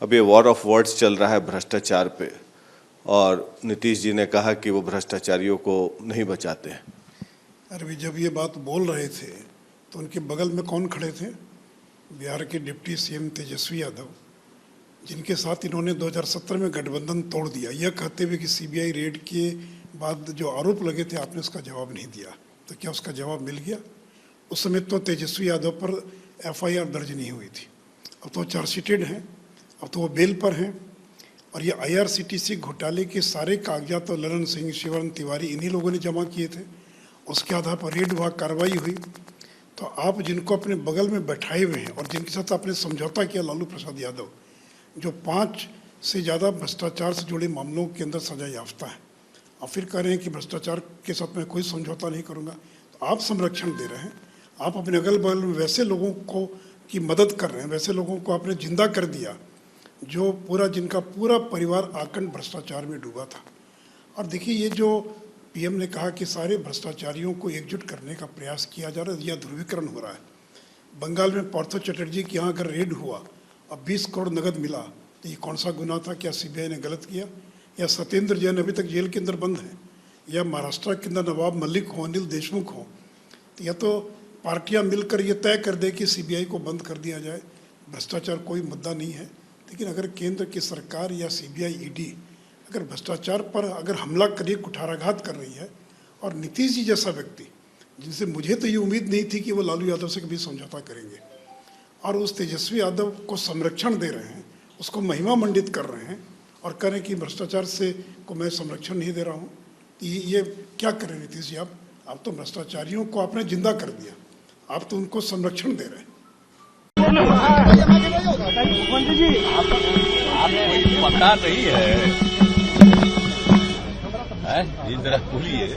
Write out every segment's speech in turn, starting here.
अब ये war of words चल रहा है भ्रष्टाचार पे, और नीतीश जी ने कहा कि वो भ्रष्टाचारियों को नहीं बचाते हैं। अरे जब ये बात बोल रहे थे तो उनके बगल में कौन खड़े थे? बिहार के डिप्टी सीएम तेजस्वी यादव, जिनके साथ इन्होंने 2017 में गठबंधन तोड़ दिया, यह कहते हुए कि सीबीआई रेड के बाद जो आरोप लगे थे आपने उसका जवाब नहीं दिया। तो क्या उसका जवाब मिल गया? उस समय तो तेजस्वी यादव पर एफआईआर दर्ज नहीं हुई थी, अब तो चार्जशीटेड हैं, अब तो वो बेल पर हैं। और ये आईआरसीटीसी घोटाले के सारे कागजात तो ललन सिंह, शिवरण तिवारी, इन्हीं लोगों ने जमा किए थे। उसके आधार पर रेड हुआ, कार्रवाई हुई। तो आप जिनको अपने बगल में बैठाए हुए हैं और जिनके साथ आपने समझौता किया, लालू प्रसाद यादव, जो 5 से ज़्यादा भ्रष्टाचार से जुड़े मामलों के अंदर सजा याफ्ता है, और फिर कह रहे हैं कि भ्रष्टाचार के साथ मैं कोई समझौता नहीं करूँगा। तो आप संरक्षण दे रहे हैं, आप अपने अगल बगल में वैसे लोगों को की मदद कर रहे हैं, वैसे लोगों को आपने जिंदा कर दिया जो जिनका पूरा परिवार आकंठ भ्रष्टाचार में डूबा था। और देखिए, ये जो पीएम ने कहा कि सारे भ्रष्टाचारियों को एकजुट करने का प्रयास किया जा रहा है, यह ध्रुवीकरण हो रहा है। बंगाल में पार्थो चटर्जी के यहाँ अगर रेड हुआ और 20 करोड़ नगद मिला तो ये कौन सा गुनाह था? क्या सीबीआई ने गलत किया? या सत्येंद्र जैन अभी तक जेल के अंदर बंद है, या महाराष्ट्र के अंदर नवाब मलिक हो, अनिल देशमुख हो, तो या तो पार्टियां मिलकर ये तय कर दे कि सीबीआई को बंद कर दिया जाए, भ्रष्टाचार कोई मुद्दा नहीं है। लेकिन अगर केंद्र की सरकार या सीबीआई, ईडी अगर भ्रष्टाचार पर अगर हमला करिए, कुठाराघात कर रही है, और नीतीश जी जैसा व्यक्ति, जिनसे मुझे तो ये उम्मीद नहीं थी कि वो लालू यादव से कभी समझौता करेंगे, और उस तेजस्वी यादव को संरक्षण दे रहे हैं, उसको महिमा मंडित कर रहे हैं और कह रहे हैं कि भ्रष्टाचार से को मैं संरक्षण नहीं दे रहा हूँ, ये क्या करें नीतीश जी? आप तो भ्रष्टाचारियों को आपने जिंदा कर दिया, आप तो उनको संरक्षण दे रहे हैं। आपको पता नहीं है, ये जरा बोलिए,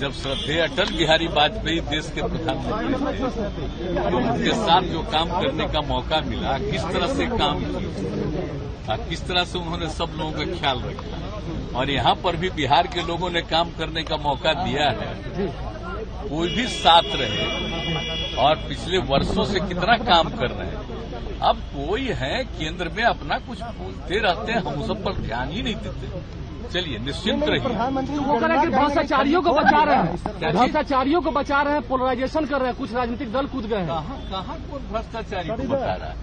जब श्रद्धेय अटल बिहारी वाजपेयी देश के प्रधानमंत्री थे तो उनके साथ जो काम करने का मौका मिला, किस तरह से काम किया, किस तरह से उन्होंने सब लोगों का ख्याल रखा, और यहाँ पर भी बिहार के लोगों ने काम करने का मौका दिया है। कोई भी साथ रहे, और पिछले वर्षों से कितना काम कर रहे हैं। अब कोई है केंद्र में अपना कुछ बोलते रहते हैं, हम सब पर ध्यान ही नहीं देते। चलिए निश्चिंत रहिए। प्रधानमंत्री वो कह रहे हैं कि भ्रष्टाचारियों को बचा रहे हैं, भ्रष्टाचारियों को बचा रहे हैं, पोलराइजेशन कर रहे हैं, कुछ राजनीतिक दल कूद गए हैं। कहाँ कोई भ्रष्टाचारी को बचा रहा है?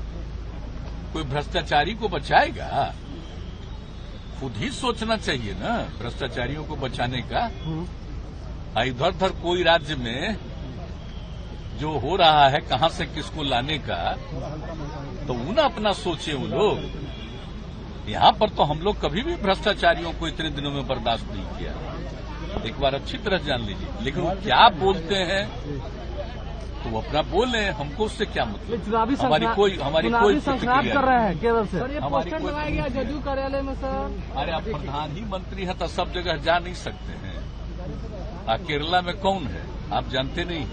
कोई भ्रष्टाचारी को बचाएगा? खुद ही सोचना चाहिए ना भ्रष्टाचारियों को बचाने का। इधर उधर कोई राज्य में जो हो रहा है, कहां से किसको लाने का, तो उन अपना सोचे वो लोग। यहां पर तो हम लोग कभी भी भ्रष्टाचारियों को इतने दिनों में बर्दाश्त नहीं किया, एक बार अच्छी तरह जान लीजिए। लेकिन वो क्या बोलते हैं तो वो अपना बोले, हमको उससे क्या मतलब? हमारी कोई प्रतिक्रिया कर रहे हैं केवल से। हमारी कोई लगाया गया जदयू कार्यालय में सर। अरे आप प्रधान ही मंत्री हैं तो सब जगह जा नहीं सकते हैं। केरला में कौन है आप जानते नहीं?